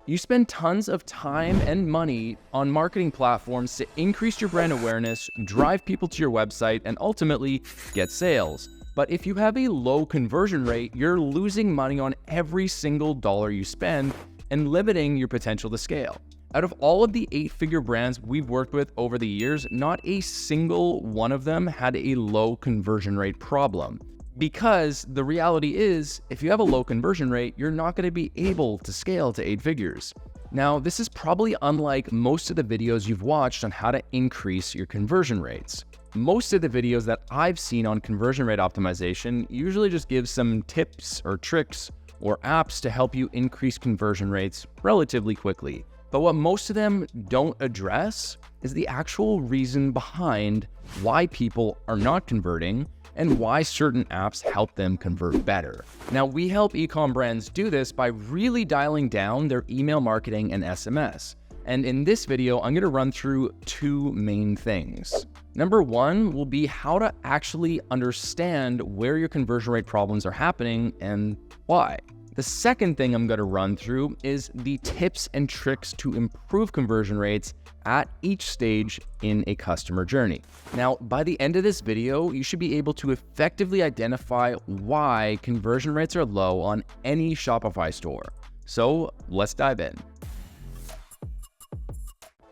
You spend tons of time and money on marketing platforms to increase your brand awareness, drive people to your website, and ultimately get sales. But if you have a low conversion rate, you're losing money on every single dollar you spend and limiting your potential to scale. Out of all of the 8-figure brands we've worked with over the years, not a single one of them had a low conversion rate problem. Because the reality is, if you have a low conversion rate, you're not going to be able to scale to 8 figures. Now, this is probably unlike most of the videos you've watched on how to increase your conversion rates. Most of the videos that I've seen on conversion rate optimization usually just give some tips or tricks or apps to help you increase conversion rates relatively quickly. But what most of them don't address is the actual reason behind why people are not converting and why certain apps help them convert better. Now, we help e-com brands do this by really dialing down their email marketing and SMS. And in this video, I'm going to run through 2 main things. Number 1 will be how to actually understand where your conversion rate problems are happening and why. The second thing I'm going to run through is the tips and tricks to improve conversion rates at each stage in a customer journey. Now, by the end of this video, you should be able to effectively identify why conversion rates are low on any Shopify store. So let's dive in.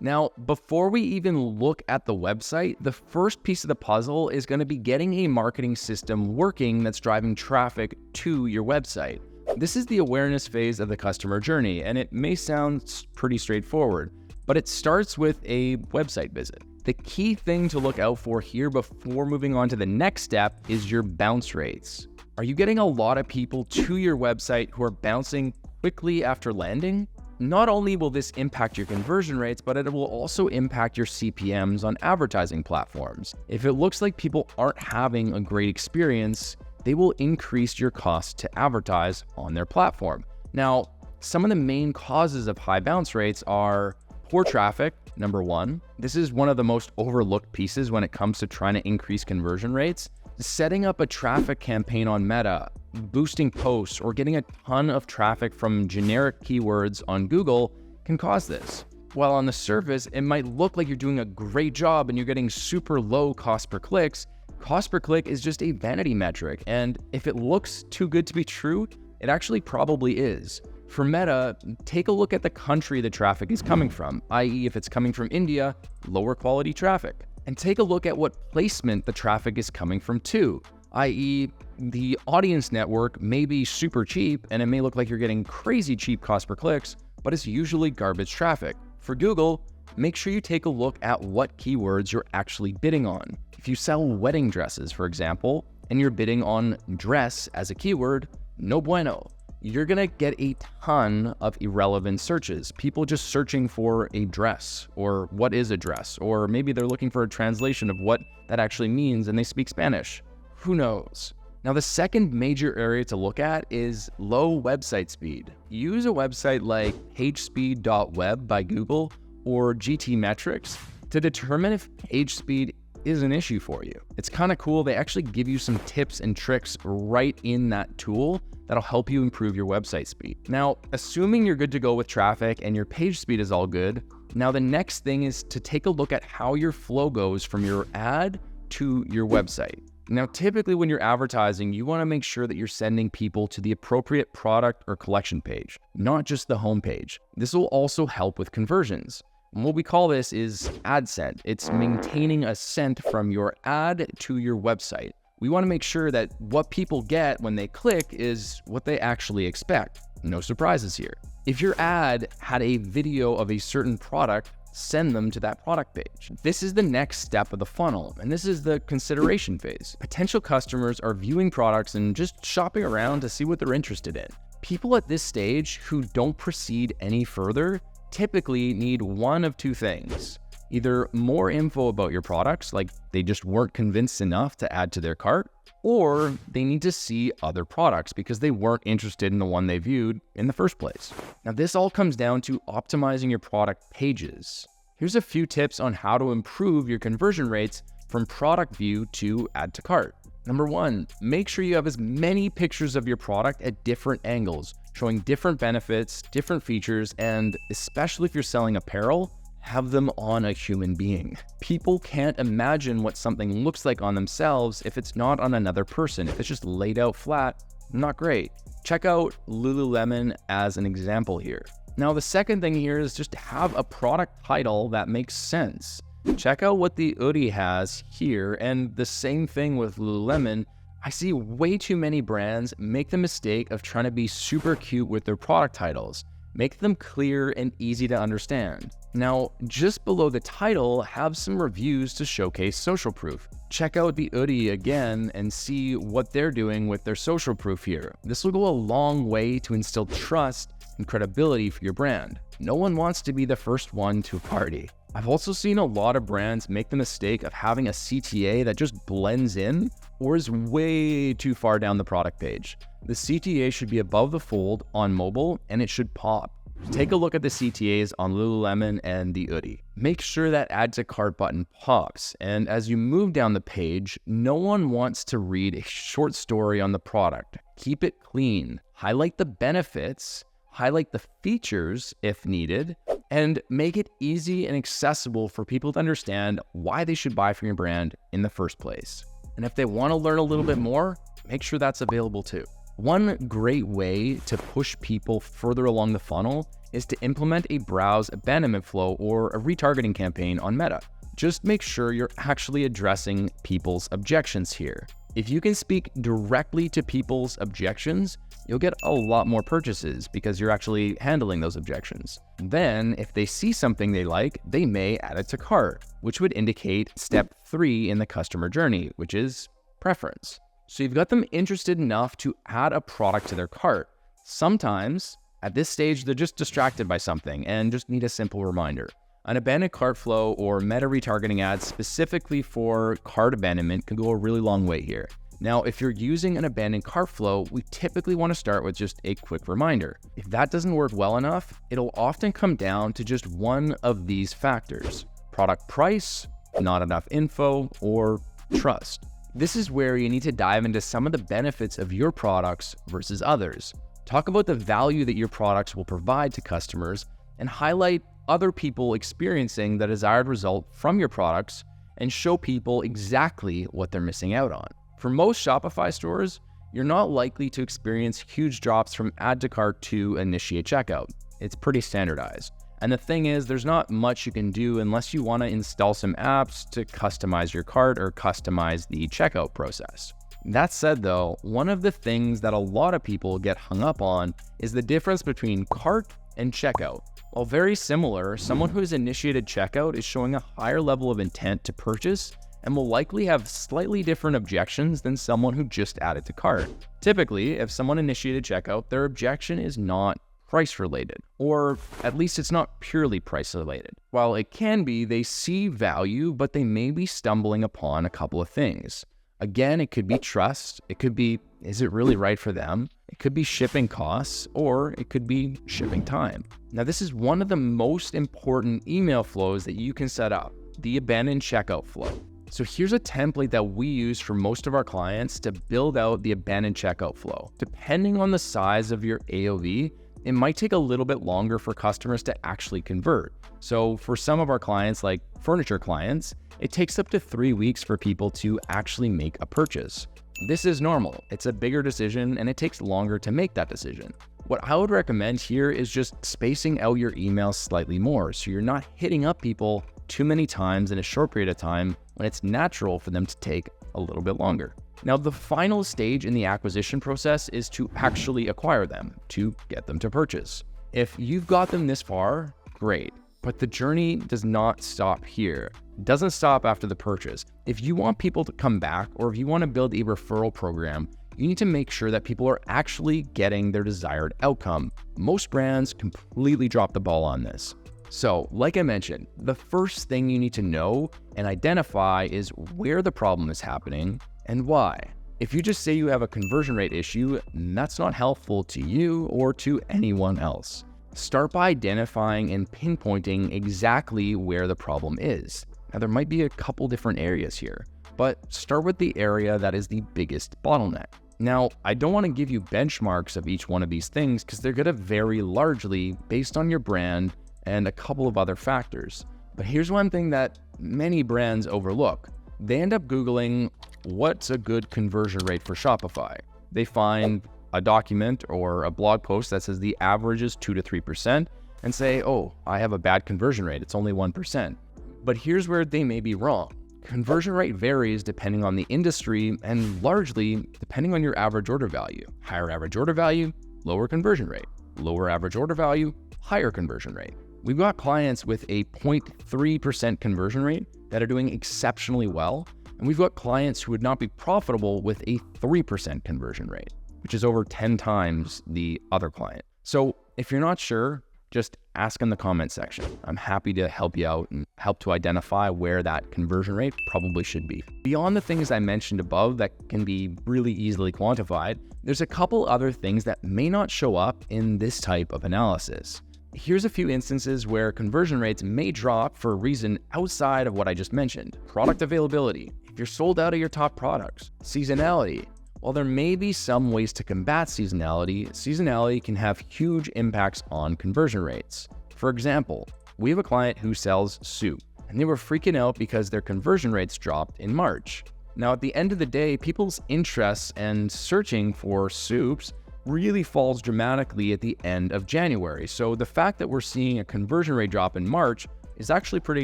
Now, before we even look at the website, the first piece of the puzzle is going to be getting a marketing system working that's driving traffic to your website. This is the awareness phase of the customer journey, and it may sound pretty straightforward, but it starts with a website visit. The key thing to look out for here before moving on to the next step is your bounce rates. Are you getting a lot of people to your website who are bouncing quickly after landing? Not only will this impact your conversion rates, but it will also impact your CPMs on advertising platforms. If it looks like people aren't having a great experience, they will increase your cost to advertise on their platform. Now, some of the main causes of high bounce rates are poor traffic, number 1. This is one of the most overlooked pieces when it comes to trying to increase conversion rates. Setting up a traffic campaign on Meta, boosting posts, or getting a ton of traffic from generic keywords on Google can cause this. While on the surface, it might look like you're doing a great job and you're getting super low cost per clicks, cost per click is just a vanity metric, and if it looks too good to be true, it actually probably is. For Meta, take a look at the country the traffic is coming from, i.e. if it's coming from India, lower quality traffic. And take a look at what placement the traffic is coming from too, i.e. the audience network may be super cheap and it may look like you're getting crazy cheap cost per clicks, but it's usually garbage traffic. For Google, make sure you take a look at what keywords you're actually bidding on. If you sell wedding dresses, for example, and you're bidding on dress as a keyword, no bueno. You're gonna get a ton of irrelevant searches. People just searching for a dress, or what is a dress, or maybe they're looking for a translation of what that actually means and they speak Spanish. Who knows? Now, the second major area to look at is low website speed. Use a website like pagespeed.web by Google or GTmetrix to determine if page speed is an issue for you. It's kind of cool. They actually give you some tips and tricks right in that tool that'll help you improve your website speed. Now, assuming you're good to go with traffic and your page speed is all good, now the next thing is to take a look at how your flow goes from your ad to your website. Now, typically when you're advertising, you want to make sure that you're sending people to the appropriate product or collection page, not just the home page. This will also help with conversions. And what we call this is ad sent. It's maintaining a sent from your ad to your website. We want to make sure that what people get when they click is what they actually expect. No surprises here. If your ad had a video of a certain product, send them to that product page. This is the next step of the funnel, and this is the consideration phase. Potential customers are viewing products and just shopping around to see what they're interested in. People at this stage who don't proceed any further typically need one of 2 things. Either more info about your products, like they just weren't convinced enough to add to their cart, or they need to see other products because they weren't interested in the one they viewed in the first place. Now, this all comes down to optimizing your product pages. Here's a few tips on how to improve your conversion rates from product view to add to cart. Number 1, make sure you have as many pictures of your product at different angles. showing different benefits, different features, and especially if you're selling apparel, have them on a human being. People can't imagine what something looks like on themselves if it's not on another person. If it's just laid out flat, not great. Check out Lululemon as an example here. Now, the second thing here is just have a product title that makes sense. Check out what the hoodie has here, and the same thing with Lululemon. I see way too many brands make the mistake of trying to be super cute with their product titles. Make them clear and easy to understand. Now, just below the title, have some reviews to showcase social proof. Check out the hoodie again and see what they're doing with their social proof here. This will go a long way to instill trust and credibility for your brand. No one wants to be the first one to a party. I've also seen a lot of brands make the mistake of having a CTA that just blends in or is way too far down the product page. The CTA should be above the fold on mobile and it should pop. Take a look at the CTAs on Lululemon and the hoodie. Make sure that add to cart button pops, and as you move down the page, no one wants to read a short story on the product. Keep it clean. Highlight the benefits, highlight the features if needed, and make it easy and accessible for people to understand why they should buy from your brand in the first place. And if they want to learn a little bit more, make sure that's available too. One great way to push people further along the funnel is to implement a browse abandonment flow or a retargeting campaign on Meta. Just make sure you're actually addressing people's objections here. If you can speak directly to people's objections, you'll get a lot more purchases because you're actually handling those objections. Then, if they see something they like, they may add it to cart, which would indicate step 3 in the customer journey, which is preference. So you've got them interested enough to add a product to their cart. Sometimes, at this stage, they're just distracted by something and just need a simple reminder. An abandoned cart flow or meta retargeting ads specifically for cart abandonment can go a really long way here. Now, if you're using an abandoned cart flow, we typically want to start with just a quick reminder. If that doesn't work well enough, it'll often come down to just one of these factors: product price, not enough info, or trust. This is where you need to dive into some of the benefits of your products versus others. Talk about the value that your products will provide to customers and highlight other people experiencing the desired result from your products and show people exactly what they're missing out on. For most Shopify stores, you're not likely to experience huge drops from add to cart to initiate checkout. It's pretty standardized. And the thing is, there's not much you can do unless you want to install some apps to customize your cart or customize the checkout process. That said though, one of the things that a lot of people get hung up on is the difference between cart and checkout. While very similar, someone who has initiated checkout is showing a higher level of intent to purchase and will likely have slightly different objections than someone who just added to cart. Typically, if someone initiated checkout, their objection is not price related, or at least it's not purely price related. While it can be, they see value, but they may be stumbling upon a couple of things. Again, it could be trust, it could be, is it really right for them? It could be shipping costs, or it could be shipping time. Now, this is one of the most important email flows that you can set up, the abandoned checkout flow. So here's a template that we use for most of our clients to build out the abandoned checkout flow. Depending on the size of your AOV, it might take a little bit longer for customers to actually convert. So for some of our clients, like furniture clients, it takes up to 3 weeks for people to actually make a purchase. This is normal. It's a bigger decision and it takes longer to make that decision. What I would recommend here is just spacing out your emails slightly more so you're not hitting up people too many times in a short period of time when it's natural for them to take a little bit longer. Now, the final stage in the acquisition process is to actually acquire them, to get them to purchase. If you've got them this far, great, but the journey does not stop here. It doesn't stop after the purchase. If you want people to come back, or if you want to build a referral program, you need to make sure that people are actually getting their desired outcome. Most brands completely drop the ball on this. So, like I mentioned, the first thing you need to know and identify is where the problem is happening and why. If you just say you have a conversion rate issue, that's not helpful to you or to anyone else. Start by identifying and pinpointing exactly where the problem is. Now, there might be a couple different areas here, but start with the area that is the biggest bottleneck. Now, I don't want to give you benchmarks of each one of these things because they're going to vary largely based on your brand and a couple of other factors. But here's one thing that many brands overlook. They end up Googling, what's a good conversion rate for Shopify? They find a document or a blog post that says the average is 2 to 3% and say, oh, I have a bad conversion rate. It's only 1%. But here's where they may be wrong. Conversion rate varies depending on the industry and largely depending on your average order value. Higher average order value, lower conversion rate. Lower average order value, higher conversion rate. We've got clients with a 0.3% conversion rate that are doing exceptionally well, and we've got clients who would not be profitable with a 3% conversion rate, which is over 10 times the other client. So if you're not sure, just ask in the comment section. I'm happy to help you out and help to identify where that conversion rate probably should be. Beyond the things I mentioned above that can be really easily quantified, there's a couple other things that may not show up in this type of analysis. Here's a few instances where conversion rates may drop for a reason outside of what I just mentioned. Product availability, if you're sold out of your top products. Seasonality. While there may be some ways to combat seasonality can have huge impacts on conversion rates. For example, we have a client who sells soup, and they were freaking out because their conversion rates dropped in March. Now, at the end of the day, people's interests and searching for soups really falls dramatically at the end of January. So the fact that we're seeing a conversion rate drop in March is actually pretty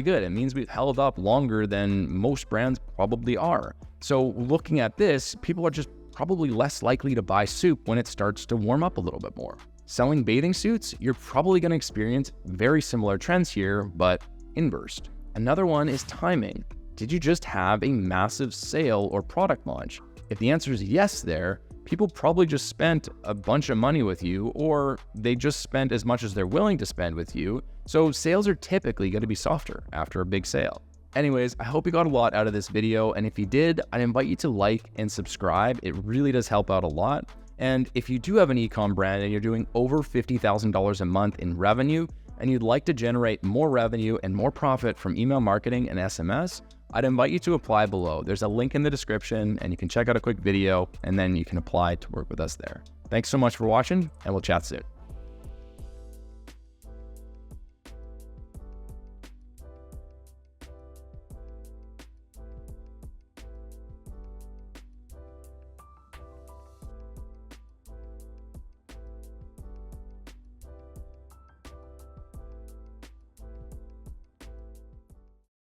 good. It means we've held up longer than most brands probably are. So looking at this, people are just probably less likely to buy soup when it starts to warm up a little bit more. Selling bathing suits, you're probably going to experience very similar trends here, but inversed. Another one is timing. Did you just have a massive sale or product launch? If the answer is yes there, people probably just spent a bunch of money with you, or they just spent as much as they're willing to spend with you. So sales are typically going to be softer after a big sale. Anyways, I hope you got a lot out of this video, and if you did, I'd invite you to like and subscribe. It really does help out a lot. And if you do have an e-com brand and you're doing over $50,000 a month in revenue, and you'd like to generate more revenue and more profit from email marketing and SMS, I'd invite you to apply below. There's a link in the description, and you can check out a quick video, and then you can apply to work with us there. Thanks so much for watching, and we'll chat soon.